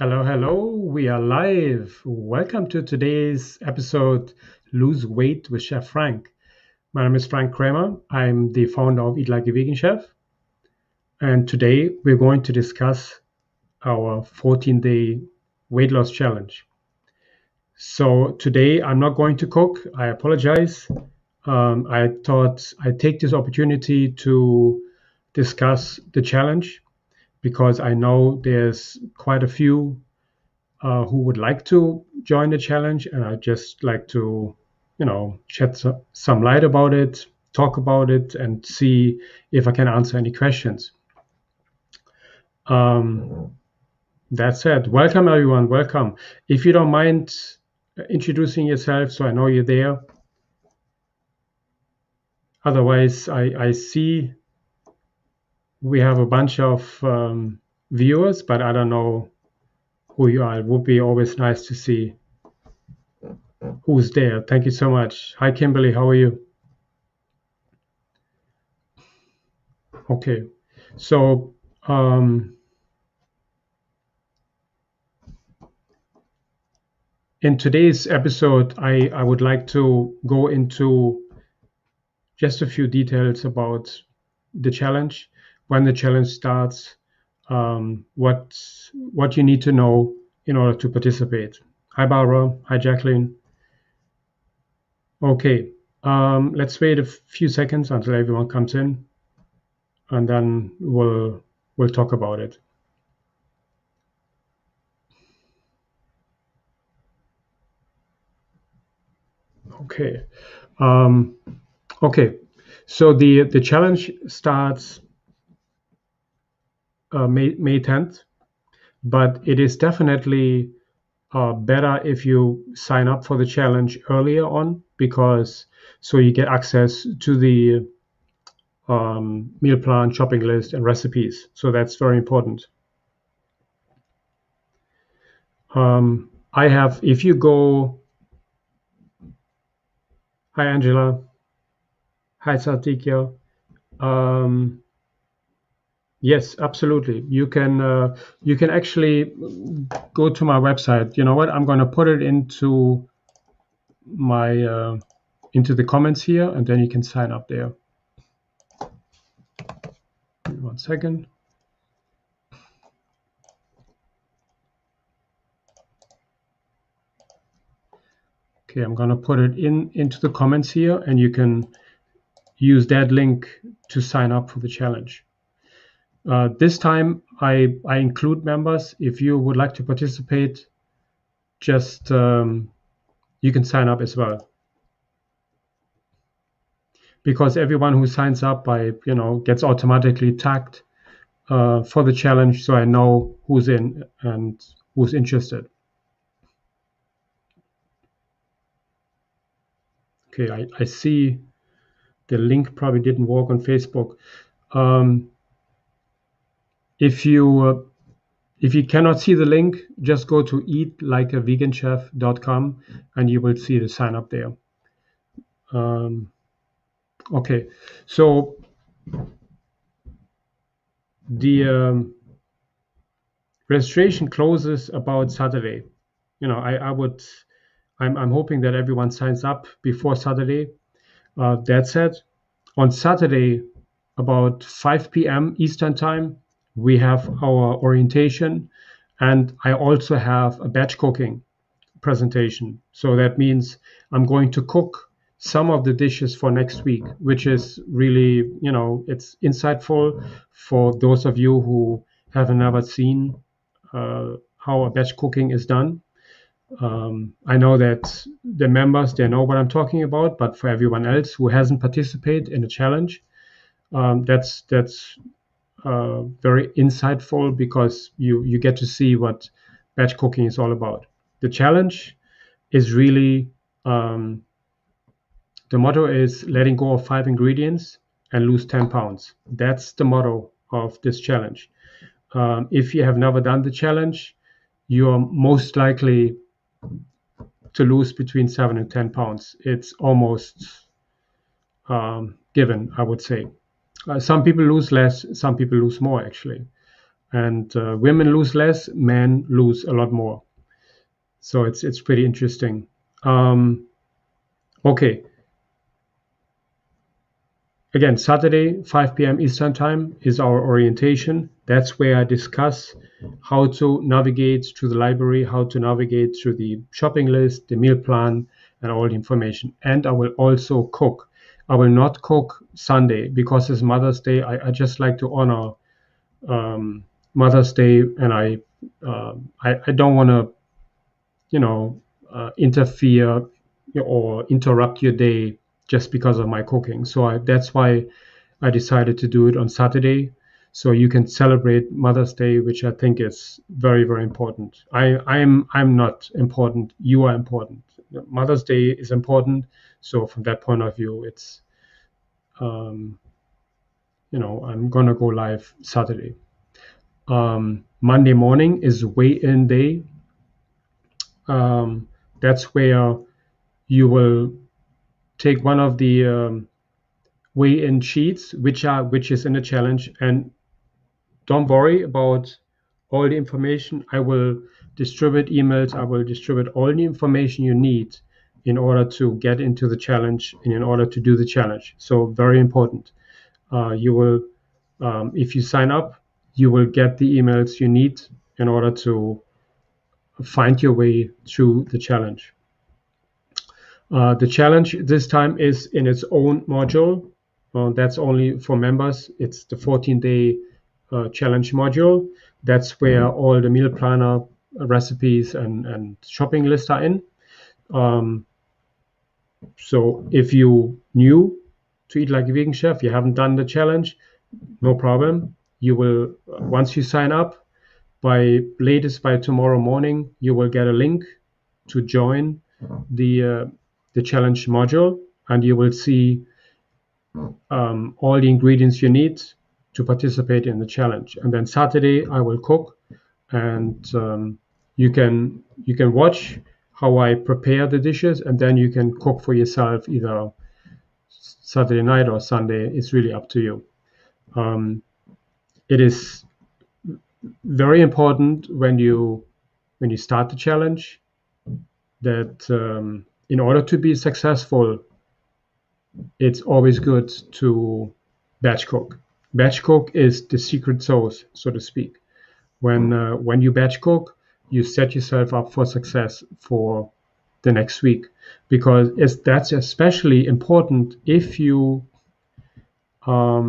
Hello, hello. We are live. Welcome to today's episode, Lose Weight with Chef Frank. My name is Frank Kramer. I'm the founder of Eat Like a Vegan Chef. And today we're going to discuss our 14-day weight loss challenge. So today I'm not going to cook. I apologize. I thought I'd take this opportunity to discuss the challenge because I know there's quite a few who would like to join the challenge, and I'd just like to, shed some light about it, talk about it, and see if I can answer any questions. Um, that said, welcome everyone, welcome. If you don't mind introducing yourself, so I know you're there. Otherwise, I see we have a bunch of viewers, but I don't know who you are. It would be always nice to see who's there. Thank you so much. Hi, Kimberly. How are you? Okay. So, in today's episode, I would like to go into just a few details about the challenge, when the challenge starts, what you need to know in order to participate. Hi, Barbara. Hi, Jacqueline. Okay. Let's wait a few seconds until everyone comes in, and then we'll talk about it. Okay. Um, okay. So the challenge starts May 10th, but it is definitely better if you sign up for the challenge earlier on, because so you get access to the meal plan, shopping list, and recipes. So that's very important. I have, if you go, hi Angela, hi Sartikya. Um, yes, absolutely. You can actually go to my website. You know what? I'm going to put it my into the comments here, and then you can sign up there. Give me 1 second. Okay, I'm gonna put it into the comments here, and you can use that link to sign up for the challenge. This time I include members. If you would like to participate, just you can sign up as well. Because everyone who signs up gets automatically tagged for the challenge, so I know who's in and who's interested. Okay, I see the link probably didn't work on Facebook. If you cannot see the link, just go to eatlikeaveganchef.com and you will see the sign up there. Okay, so the registration closes about Saturday. I'm hoping that everyone signs up before Saturday. That said, on Saturday, about 5 p.m. Eastern time, we have our orientation, and I also have a batch cooking presentation. So that means I'm going to cook some of the dishes for next week, which is really, it's insightful for those of you who have never seen how a batch cooking is done. I know that the members, they know what I'm talking about, but for everyone else who hasn't participated in the challenge, that's very insightful, because you get to see what batch cooking is all about. The challenge is really the motto is letting go of 5 ingredients and lose 10 pounds. That's the motto of this challenge. If you have never done the challenge, you are most likely to lose between 7 and 10 pounds. It's almost given, I would say. Some people lose less, some people lose more, actually. and women lose less, men lose a lot more. So it's pretty interesting. Okay. Again, Saturday, 5 p.m. Eastern Time is our orientation. That's where I discuss how to navigate through the library, how to navigate through the shopping list, the meal plan, and all the information. And I will also cook. I will not cook Sunday because it's Mother's Day. I just like to honor Mother's Day, and I don't want to, interfere or interrupt your day just because of my cooking. So that's why I decided to do it on Saturday, so you can celebrate Mother's Day, which I think is very, very important. I'm not important. You are important. Mother's Day is important. So from that point of view, it's I'm gonna go live Saturday. Monday morning is weigh-in day. That's where you will take one of the weigh-in sheets, which is in the challenge, and don't worry about all the information. I will distribute emails. I will distribute all the information you need in order to get into the challenge and in order to do the challenge. So very important. You will, if you sign up, you will get the emails you need in order to find your way through the challenge. The challenge this time is in its own module. That's only for members. It's the 14-day challenge module. That's where all the meal planner recipes and shopping list are in. So if you new to Eat Like a Vegan Chef, you haven't done the challenge, no problem. You will, once you sign up, by tomorrow morning, you will get a link to join the challenge module, and you will see all the ingredients you need to participate in the challenge. And then Saturday I will cook, and you can watch how I prepare the dishes, and then you can cook for yourself either Saturday night or Sunday. It's really up to you. It is very important when you start the challenge that in order to be successful, it's always good to batch cook. Batch cook is the secret sauce, so to speak. When you batch cook, you set yourself up for success for the next week, because that's especially important if you are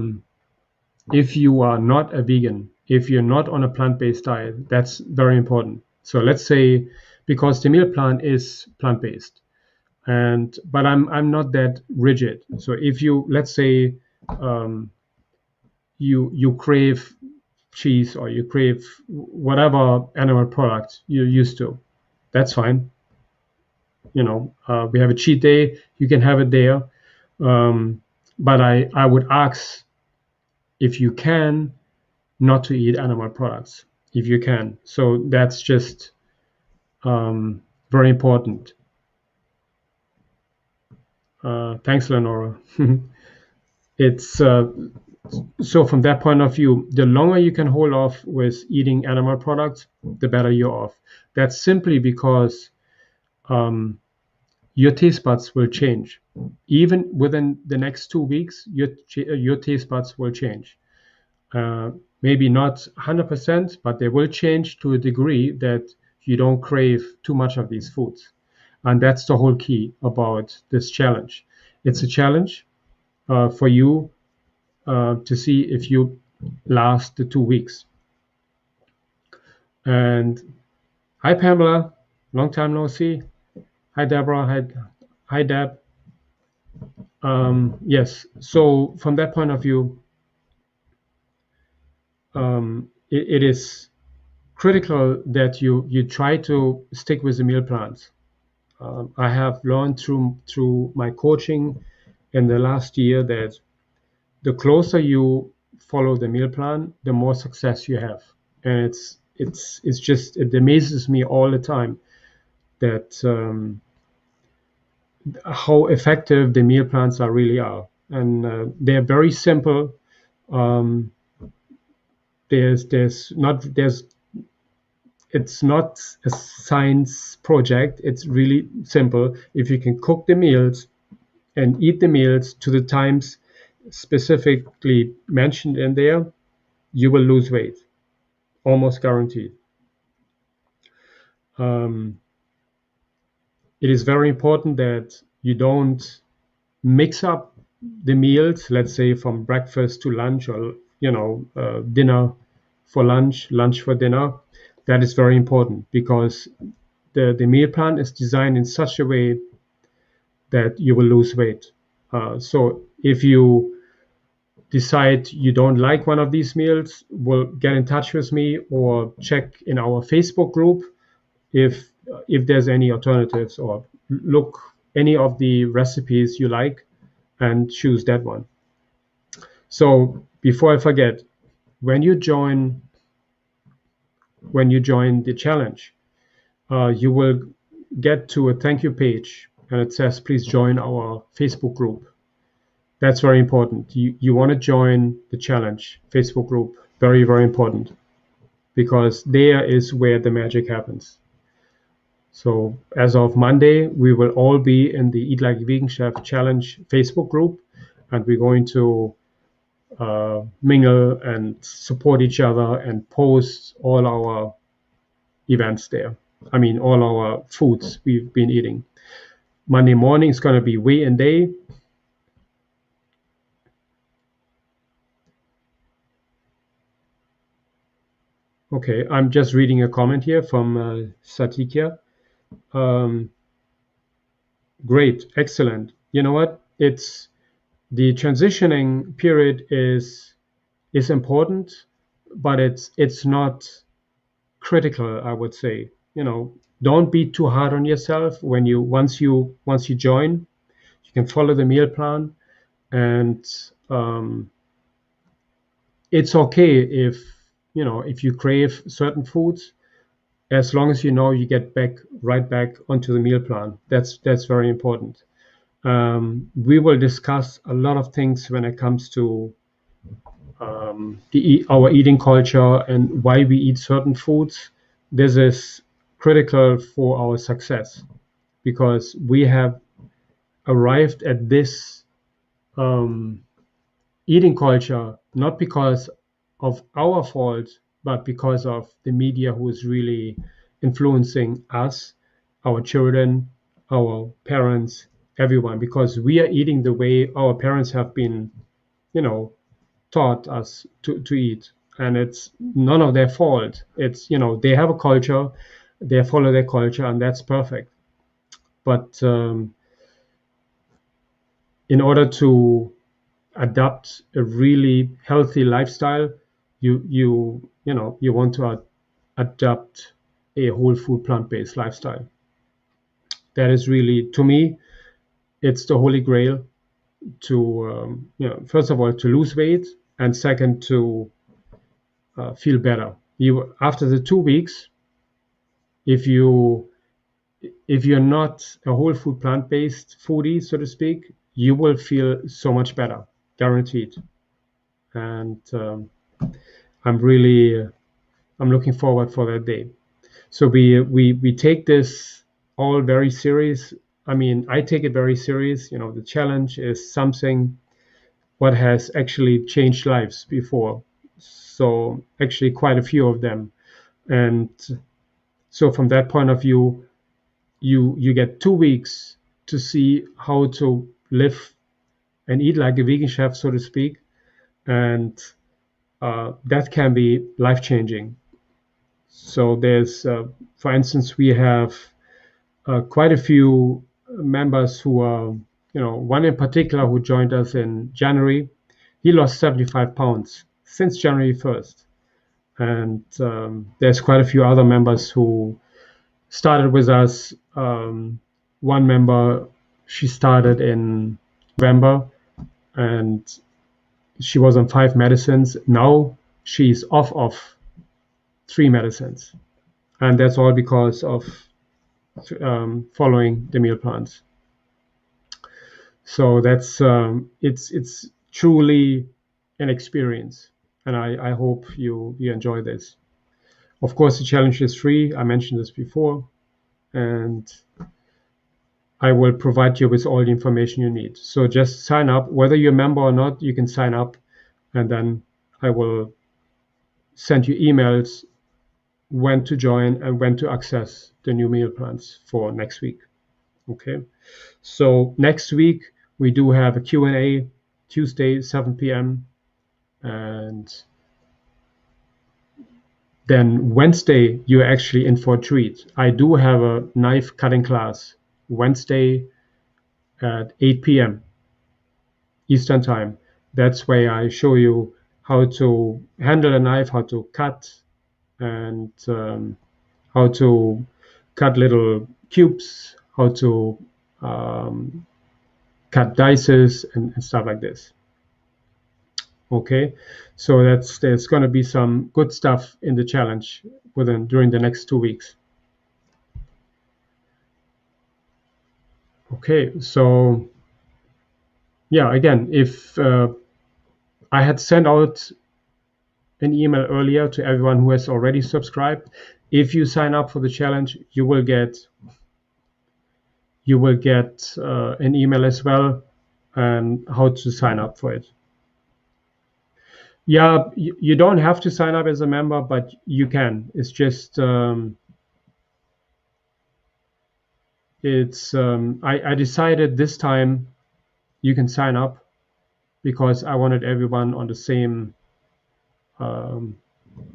not a vegan, if you're not on a plant-based diet. That's very important. So let's say, because the meal plan is plant-based, but I'm not that rigid. So if you, let's say, you crave cheese, or you crave whatever animal product you're used to, that's fine. We have a cheat day, you can have it there. But I would ask, if you can, not to eat animal products, if you can. So that's just very important. Thanks, Lenora. It's so from that point of view, the longer you can hold off with eating animal products, the better you're off. That's simply because your taste buds will change. Even within the next 2 weeks, your taste buds will change. Maybe not 100%, but they will change to a degree that you don't crave too much of these foods. And that's the whole key about this challenge. It's a challenge for you to see if you last the 2 weeks. And hi, Pamela, long time no see. Hi, Deborah. Hi, Deb. Yes. So from that point of view, it is critical that you try to stick with the meal plans. I have learned through my coaching in the last year that the closer you follow the meal plan, the more success you have. And it's just, it amazes me all the time that how effective the meal plans really are. And they're very simple. it's not a science project. It's really simple. If you can cook the meals and eat the meals to the times specifically mentioned in there, you will lose weight, almost guaranteed. It is very important that you don't mix up the meals, let's say from breakfast to lunch, or dinner for lunch, lunch for dinner. That is very important because the meal plan is designed in such a way that you will lose weight. So if you decide you don't like one of these meals, well, get in touch with me or check in our Facebook group if there's any alternatives, or look any of the recipes you like and choose that one. So before I forget, when you join the challenge, you will get to a thank you page, and it says please join our Facebook group. That's very important. You want to join the challenge Facebook group. Very, very important, because there is where the magic happens. So as of Monday, we will all be in the Eat Like a Vegan Chef Challenge Facebook group, and we're going to mingle and support each other and post all our events there. I mean, all our foods we've been eating. Monday morning is going to be weigh-in day. Okay, I'm just reading a comment here from Satikia. Great, excellent. You know what? It's the transitioning period is important, but it's not critical, I would say. Don't be too hard on yourself when once you join. You can follow the meal plan, and it's okay if you crave certain foods, as long as you get right back onto the meal plan. That's very important. We will discuss a lot of things when it comes to our eating culture and why we eat certain foods. This is critical for our success, because we have arrived at this eating culture not because of our fault, but because of the media, who is really influencing us, our children, our parents, everyone, because we are eating the way our parents have been, taught us to eat. And it's none of their fault. It's, they have a culture, they follow their culture, and that's perfect. But in order to adopt a really healthy lifestyle, you want to adopt a whole food plant-based lifestyle. That is really, to me, it's the holy grail to first of all to lose weight, and second to feel better. You, after the 2 weeks, if you're not a whole food plant-based foodie, so to speak, you will feel so much better, guaranteed. And I'm looking forward for that day. So we take this all very serious. I mean, I take it very serious. The challenge is something what has actually changed lives before. So actually quite a few of them. And so from that point of view, you get 2 weeks to see how to live and eat like a vegan chef, so to speak. And that can be life-changing. So there's, for instance, we have quite a few members who are, one in particular who joined us in January. He lost 75 pounds since January 1st. And there's quite a few other members who started with us. One member, she started in November, and she was on 5 medicines. Now she's off of 3 medicines. And that's all because of following the meal plans. So that's it's truly an experience. and I hope you enjoy this. Of course, the challenge is free. I mentioned this before, and I will provide you with all the information you need. So just sign up, whether you're a member or not. You can sign up, and then I will send you emails when to join and when to access the new meal plans for next week. Okay. So next week we do have a Q&A Tuesday 7 p.m. and then Wednesday you're actually in for a treat. I do have a knife cutting class Wednesday at 8 p.m. Eastern time. That's where I show you how to handle a knife, how to cut, and how to cut little cubes, how to cut dices and stuff like this. Okay, so there's going to be some good stuff in the challenge during the next 2 weeks. Okay, so yeah, again, if I had sent out an email earlier to everyone who has already subscribed, if you sign up for the challenge, you will get an email as well and how to sign up for it. Yeah, you don't have to sign up as a member, but you can. It's just I decided this time you can sign up because I wanted everyone on the same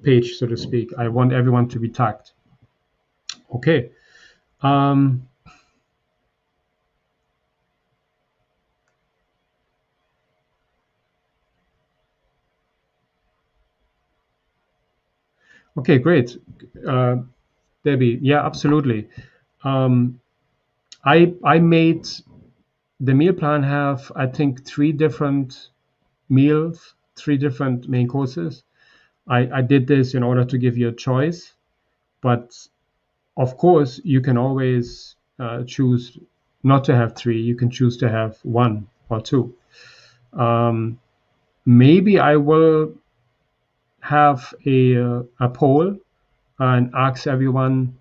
page, so to speak. I want everyone to be tagged. Okay. Okay, great. Debbie, yeah, absolutely. I made the meal plan have, I think, 3 different meals, 3 different main courses. I did this in order to give you a choice, but of course you can always choose not to have 3. You can choose to have 1 or 2. Maybe I will have a poll and ask everyone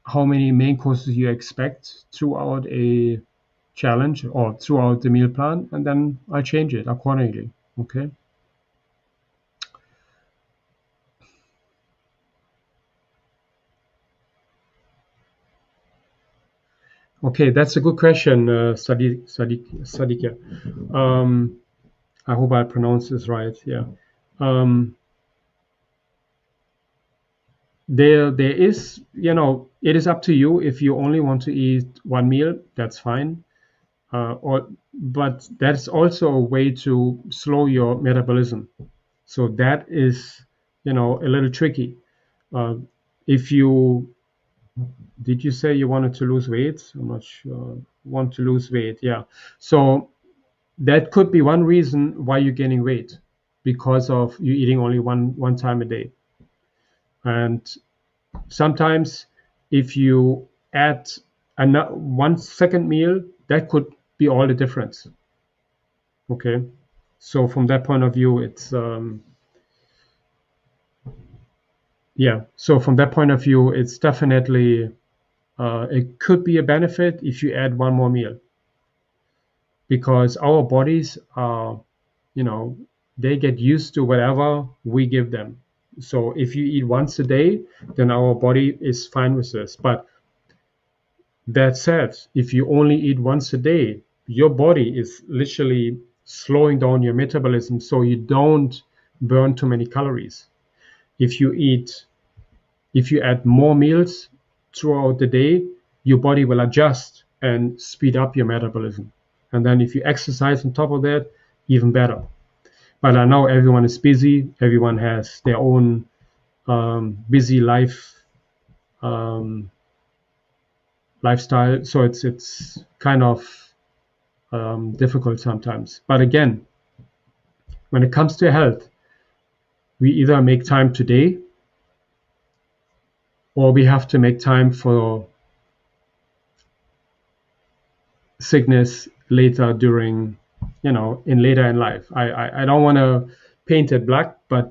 how many main courses you expect throughout a challenge or throughout the meal plan, and then I change it accordingly. Okay. Okay, that's a good question, Sadiqa. I hope I pronounced this right. Yeah. Um, there is, it is up to you. If you only want to eat 1 meal, that's fine. But that's also a way to slow your metabolism. So that is, a little tricky. Uh, if you Did you say you wanted to lose weight? I'm not sure. Want to lose weight, yeah. So that could be one reason why you're gaining weight, because of you eating only one time a day. And sometimes if you add one second meal, that could be all the difference. Okay. So from that point of view, it's yeah. So from that point of view, it's definitely it could be a benefit if you add one more meal, because our bodies are, you know, they get used to whatever we give them. So if you eat once a day, then our body is fine with this. But that said, if you only eat once a day, your body is literally slowing down your metabolism so you don't burn too many calories. If you add more meals throughout the day, your body will adjust and speed up your metabolism. And then if you exercise on top of that, even better. But I know everyone is busy. Everyone has their own busy lifestyle. So it's kind of difficult sometimes. But again, when it comes to health, we either make time today or we have to make time for sickness later in life. I don't want to painted black, but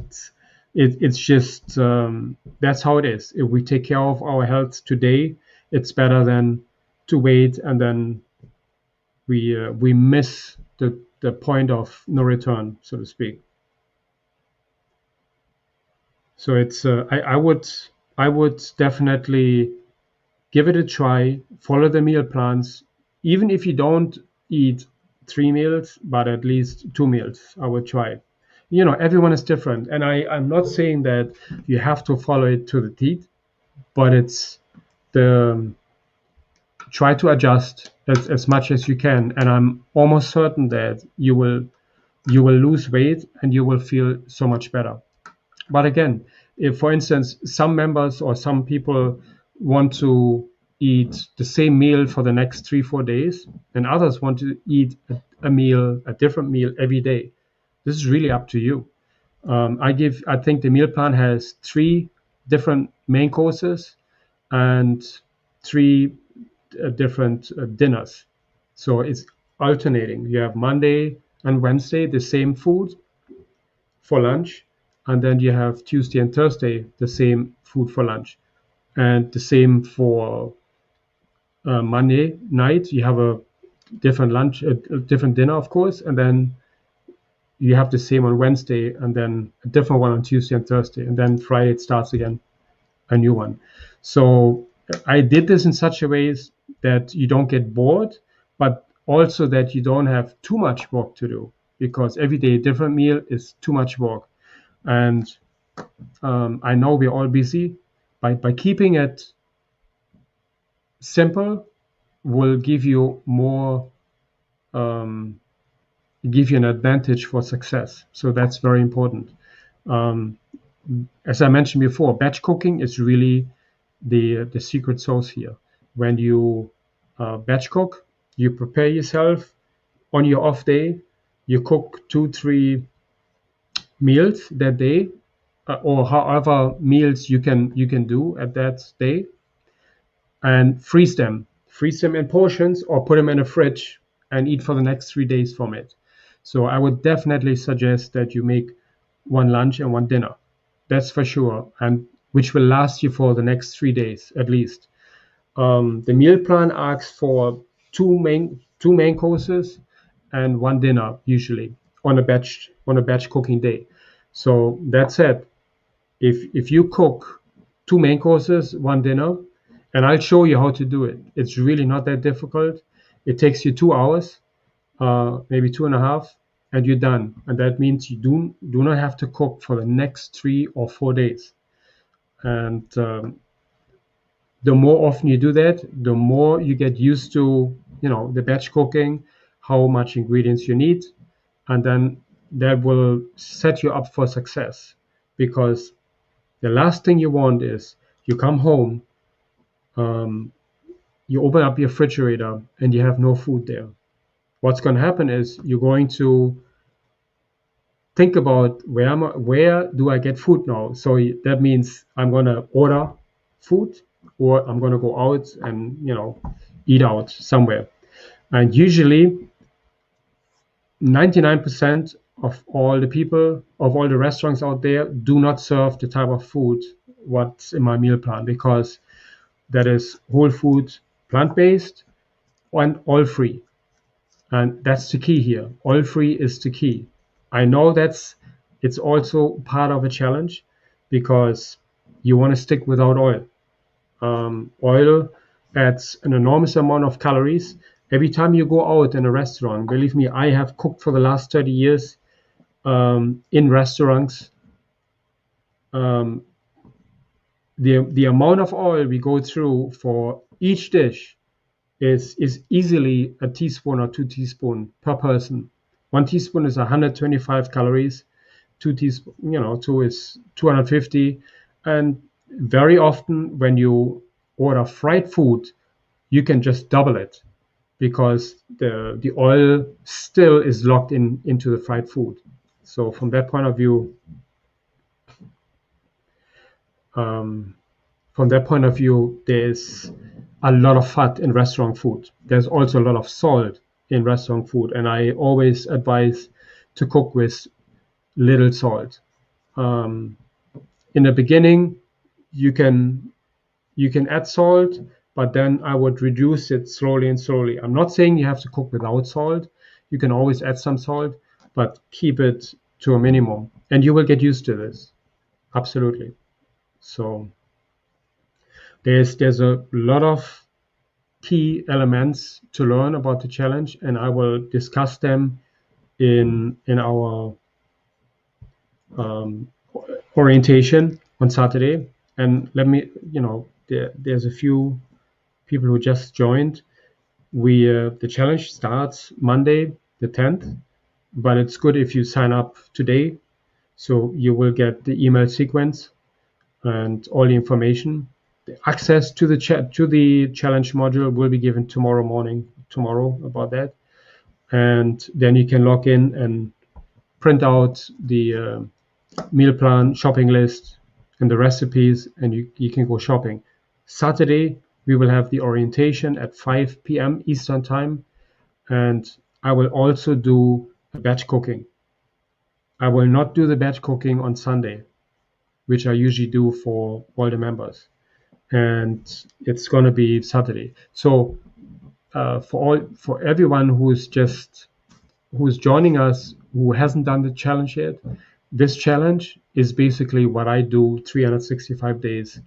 it's just that's how it is. If we take care of our health today, it's better than to wait and then we miss the point of no return, so to speak. So it's I would definitely give it a try. Follow the meal plans, even if you don't eat 3 meals, but at least 2 meals. I would try. Everyone is different, and I'm not saying that you have to follow it to the teeth, but it's the try to adjust as much as you can, and I'm almost certain that you will lose weight and you will feel so much better. But again, if for instance some members or some people want to eat the same meal for the next 3-4 days, and others want to eat a different meal every day, this is really up to you. I think the meal plan has 3 different main courses and 3 different dinners. So it's alternating. You have Monday and Wednesday the same food for lunch, and then you have Tuesday and Thursday the same food for lunch, and the same for Monday night. You have a different lunch, a different dinner, of course, and then you have the same on Wednesday, and then a different one on Tuesday and Thursday, and then Friday it starts again, a new one. So I did this in such a way that you don't get bored, but also that you don't have too much work to do, because every day a different meal is too much work. And I know we're all busy. By keeping it simple will give you more, give you an advantage for success. So that's very important. As I mentioned before, batch cooking is really the secret sauce here. When you batch cook, you prepare yourself on your off day. You cook 2-3 meals that day, or however meals you can do at that day, and freeze them in portions, or put them in a fridge and eat for the next 3 days from it. So I would definitely suggest that you make one lunch and one dinner, that's for sure, and which will last you for the next 3 days at least. The meal plan asks for two main courses and one dinner usually on a batch cooking day. So that's it. If you cook 2 main courses, one dinner, and I'll show you how to do it. It's really not that difficult. It takes you 2 hours, maybe 2.5, and you're done. And that means you do not have to cook for the next 3 or 4 days. And the more often you do that, the more you get used to, the batch cooking, how much ingredients you need, and then that will set you up for success. Because the last thing you want is you come home, you open up your refrigerator, and you have no food there. What's going to happen is you're going to think about where do I get food now? So that means I'm going to order food, or I'm going to go out and eat out somewhere. And usually 99% of all the restaurants out there do not serve the type of food what's in my meal plan, because that is whole food, plant-based, and oil free. And that's the key here. Oil free is the key. I know it's also part of a challenge, because you want to stick without oil. Oil adds an enormous amount of calories. Every time you go out in a restaurant, believe me, I have cooked for the last 30 years in restaurants. The amount of oil we go through for each dish is easily a teaspoon or 2 teaspoons per person. 1 teaspoon is 125 calories. 2 is 250. And very often when you order fried food, you can just double it, because the oil still is locked into the fried food. So from that point of view, there's a lot of fat in restaurant food. There's also a lot of salt in restaurant food, and I always advise to cook with little salt. Um, in the beginning, you can add salt, but then I would reduce it slowly and slowly. I'm not saying you have to cook without salt. You can always add some salt, but keep it to a minimum, and you will get used to this. Absolutely. So there's a lot of key elements to learn about the challenge, and I will discuss them in our um, orientation on Saturday. And let me, there's a few people who just joined. The challenge starts Monday the 10th, but it's good if you sign up today, so you will get the email sequence and all the information. The access to the challenge module will be given tomorrow about that, and then you can log in and print out the meal plan, shopping list, and the recipes, and you can go shopping. Saturday, we will have the orientation at 5 p.m. Eastern Time, and I will also do batch cooking. I will not do the batch cooking on Sunday, which I usually do for all the members, and it's going to be Saturday. So for everyone who's joining us who hasn't done the challenge yet, this challenge is basically what I do 365 days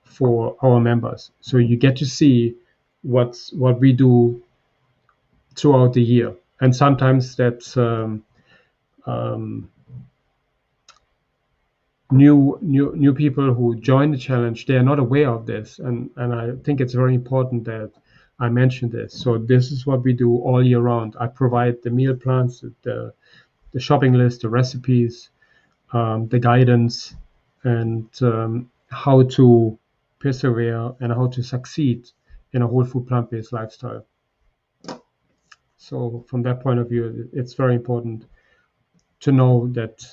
for our members. So you get to see what we do throughout the year, and sometimes that's um, new people who join the challenge. They are not aware of this, and I think it's very important that I mention this. So this is what we do all year round. I provide the meal plans, the shopping list, the recipes, the guidance, and how to persevere and how to succeed in a whole food plant-based lifestyle. So from that point of view, it's very important to know that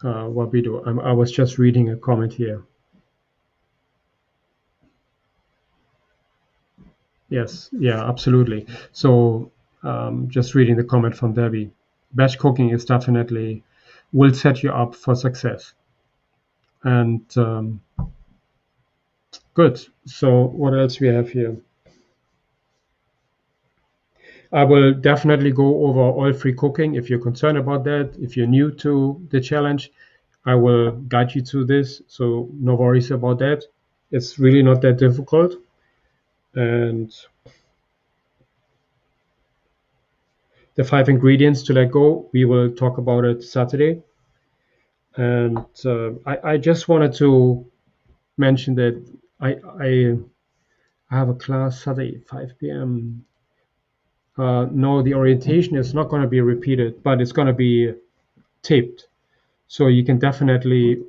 what we do. I was just reading a comment here. Yes, yeah, absolutely. So just reading the comment from Debbie. Batch cooking is definitely will set you up for success. And good. So what else we have here? I will definitely go over oil-free cooking if you're concerned about that. If you're new to the challenge, I will guide you through this. So no worries about that. It's really not that difficult. And the 5 ingredients to let go, we will talk about it Saturday. And I just wanted to mention that I have a class Saturday, 5 p.m. No, the orientation is not going to be repeated, but it's going to be taped. So you can definitely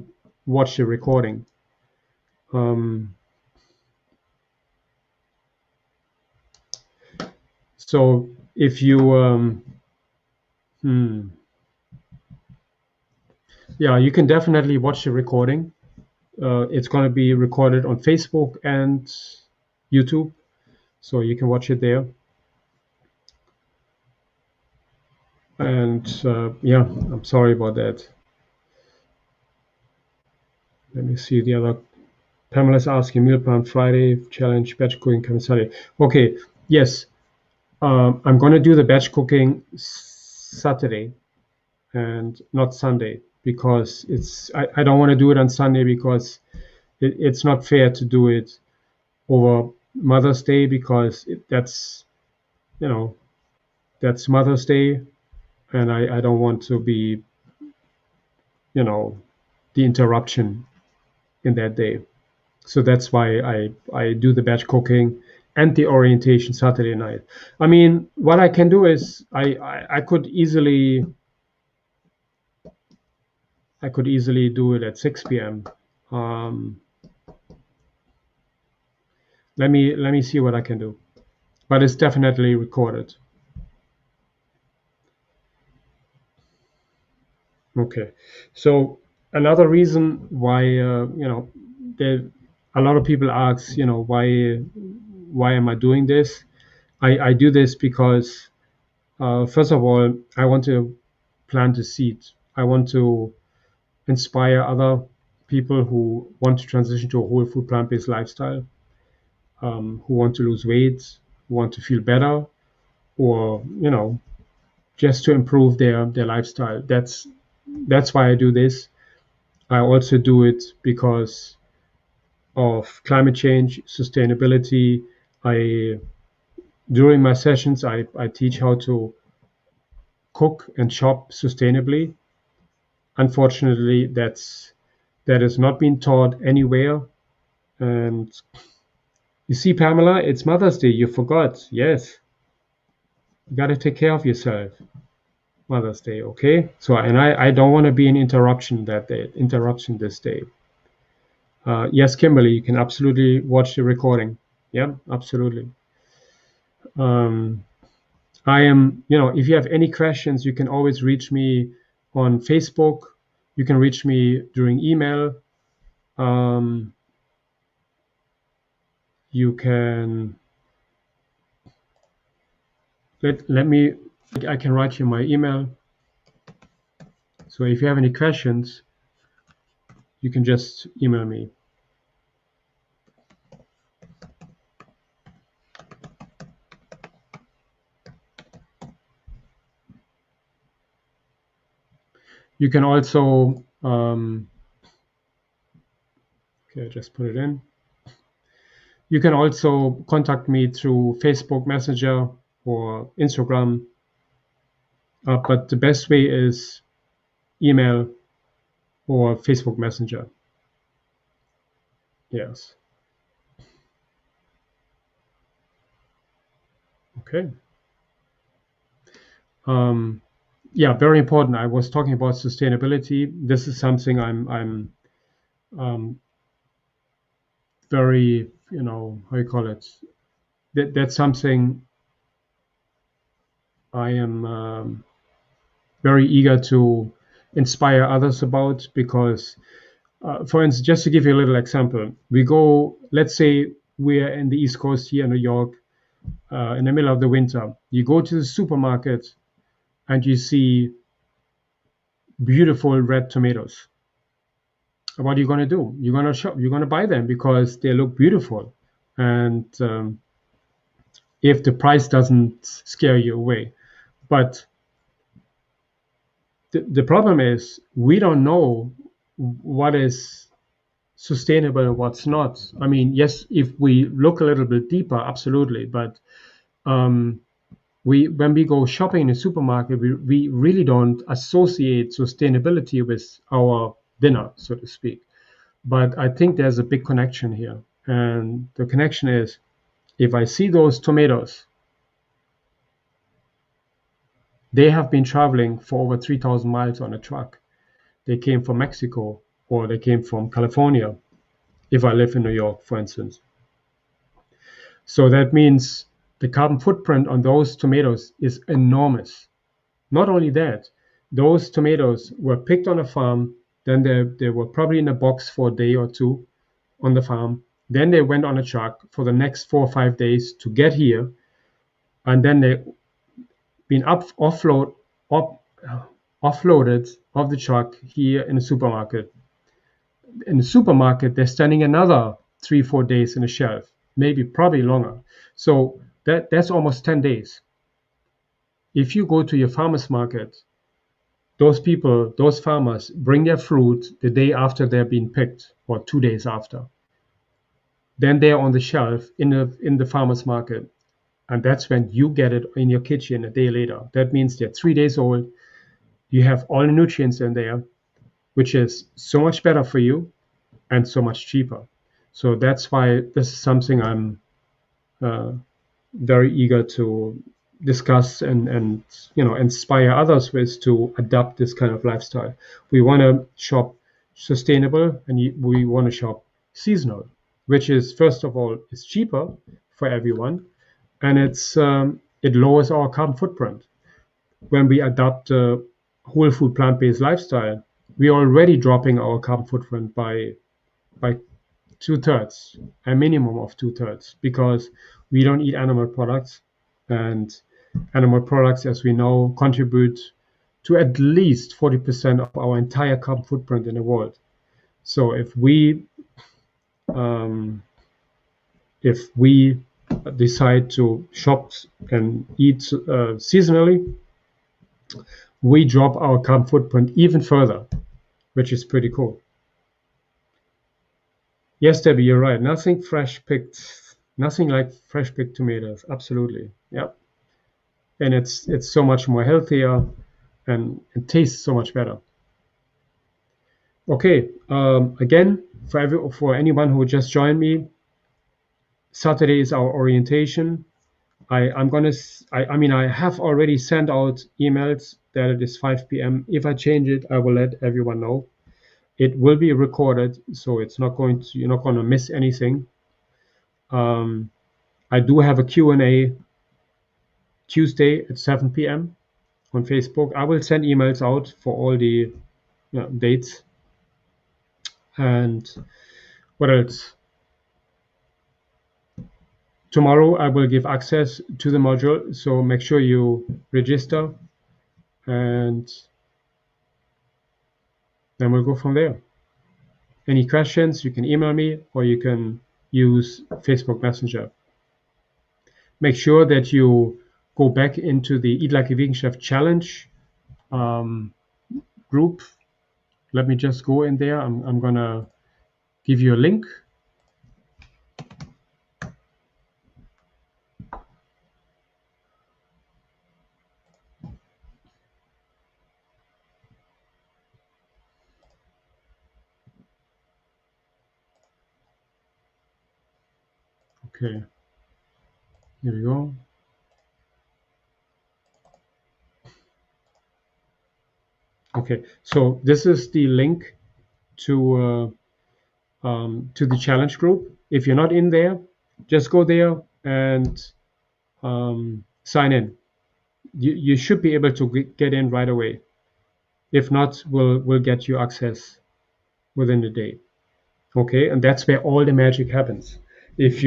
watch the recording. So if you, yeah, you can definitely watch the recording. It's going to be recorded on Facebook and YouTube, so you can watch it there. And yeah, I'm sorry about that. Let me see the other. Pamela's asking meal plan Friday, challenge batch cooking coming Saturday. Okay, yes, I'm going to do the batch cooking Saturday and not Sunday, because I don't want to do it on Sunday because it's not fair to do it over Mother's Day, because that's Mother's Day, and I don't want to be the interruption in that day. So that's why I do the batch cooking and the orientation Saturday night. I mean, what I can do is I could easily do it at 6 p.m. Let me see what I can do, but it's definitely recorded. Okay, so another reason why a lot of people ask, why am I doing this? I do this because First of all, I want to plant a seed. I want to inspire other people who want to transition to a whole food plant-based lifestyle, who want to lose weight, who want to feel better, or just to improve their lifestyle. That's why I do this. I also do it because of climate change, sustainability. I During my sessions, I teach how to cook and shop sustainably. Unfortunately, that has not been taught anywhere. And you see, Pamela, it's Mother's Day. You forgot. Yes, you got to take care of yourself. Mother's Day, okay? So, and I don't want to be an interruption this day. Yes, Kimberly, you can absolutely watch the recording. Yeah, absolutely. I am, if you have any questions, you can always reach me on Facebook. You can reach me during email. You can let me. I can write you my email. So if you have any questions, you can just email me. You can also, okay, I just put it in. You can also contact me through Facebook Messenger or Instagram. But the best way is email or Facebook Messenger. Yes. Okay. Yeah, very important. I was talking about sustainability. This is something I'm very, how you call it? That's something I am very eager to inspire others about because, for instance, just to give you a little example, let's say we're in the East Coast here in New York, in the middle of the winter. You go to the supermarket and you see beautiful red tomatoes. What are you going to do? You're going to shop. You're going to buy them because they look beautiful, and if the price doesn't scare you away. But the problem is we don't know what is sustainable and what's not. I mean, yes, if we look a little bit deeper, absolutely. But when we go shopping in a supermarket, we really don't associate sustainability with our dinner, so to speak. But I think there's a big connection here. And the connection is if I see those tomatoes, they have been traveling for over 3,000 miles on a truck. They came from Mexico or they came from California, if I live in New York, for instance. So that means the carbon footprint on those tomatoes is enormous. Not only that, those tomatoes were picked on a farm, then they were probably in a box for a day or two on the farm. Then they went on a truck for the next 4 or 5 days to get here, and then they been offloaded off the truck here in the supermarket. In the supermarket, they're standing another 3 or 4 days in a shelf, maybe probably longer. So that's almost 10 days. If you go to your farmer's market, those farmers bring their fruit the day after they're being picked or 2 days after. Then they're on the shelf in the farmer's market. And that's when you get it in your kitchen a day later. That means they're 3 days old. You have all the nutrients in there, which is so much better for you and so much cheaper. So that's why this is something I'm very eager to discuss and inspire others with to adopt this kind of lifestyle. We want to shop sustainable and we want to shop seasonal, which is first of all is cheaper for everyone, and it lowers our carbon footprint. When we adopt a whole food plant-based lifestyle, we're already dropping our carbon footprint by 2/3, a minimum of 2/3, because we don't eat animal products and animal products, as we know, contribute to at least 40% of our entire carbon footprint in the world. So if we decide to shop and eat seasonally, we drop our carbon footprint even further, which is pretty cool. Yes, Debbie, you're right. Nothing like fresh picked tomatoes. Absolutely. Yep. And it's so much more healthier and it tastes so much better. Okay. Again, for anyone who just joined me, Saturday is our orientation. I have already sent out emails that it is 5 p.m. If I change it, I will let everyone know. It will be recorded, so you're not going to miss anything. I do have a Q&A Tuesday at 7 p.m. on Facebook. I will send emails out for all the dates. And what else? Tomorrow I will give access to the module, so make sure you register, and then we'll go from there. Any questions, you can email me or you can use Facebook Messenger. Make sure that you go back into the Eat Like a Vegan Chef Challenge group. Let me just go in there. I'm gonna give you a link. Okay, here we go. Okay, so this is the link to the challenge group. If you're not in there, just go there and sign in. You should be able to get in right away. If not, we'll get you access within the day. Okay, and that's where all the magic happens. If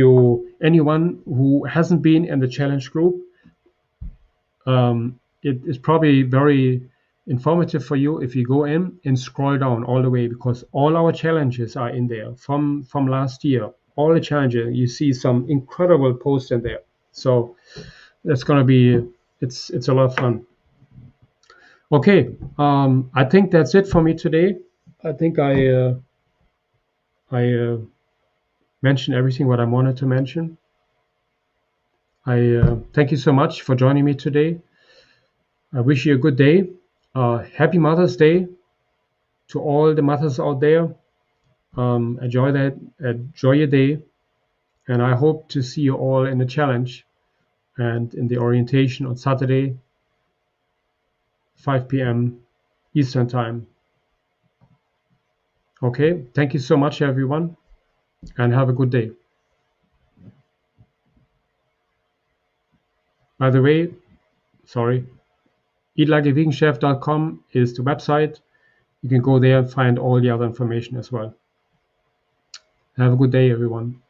anyone who hasn't been in the challenge group, it is probably very informative for you if you go in and scroll down all the way, because all our challenges are in there from last year. All the challenges, you see some incredible posts in there. So it's gonna be it's a lot of fun. Okay, I think that's it for me today. I think I mentioned everything what I wanted to mention. I thank you so much for joining me today. I wish you a good day. Happy Mother's Day to all the mothers out there. Enjoy your day, and I hope to see you all in the challenge and in the orientation on Saturday, 5 p.m. Eastern Time. Okay, thank you so much, everyone, and have a good day. By the way, eatlikeaveganchef.com is the website. You can go there and find all the other information as well. Have a good day, everyone.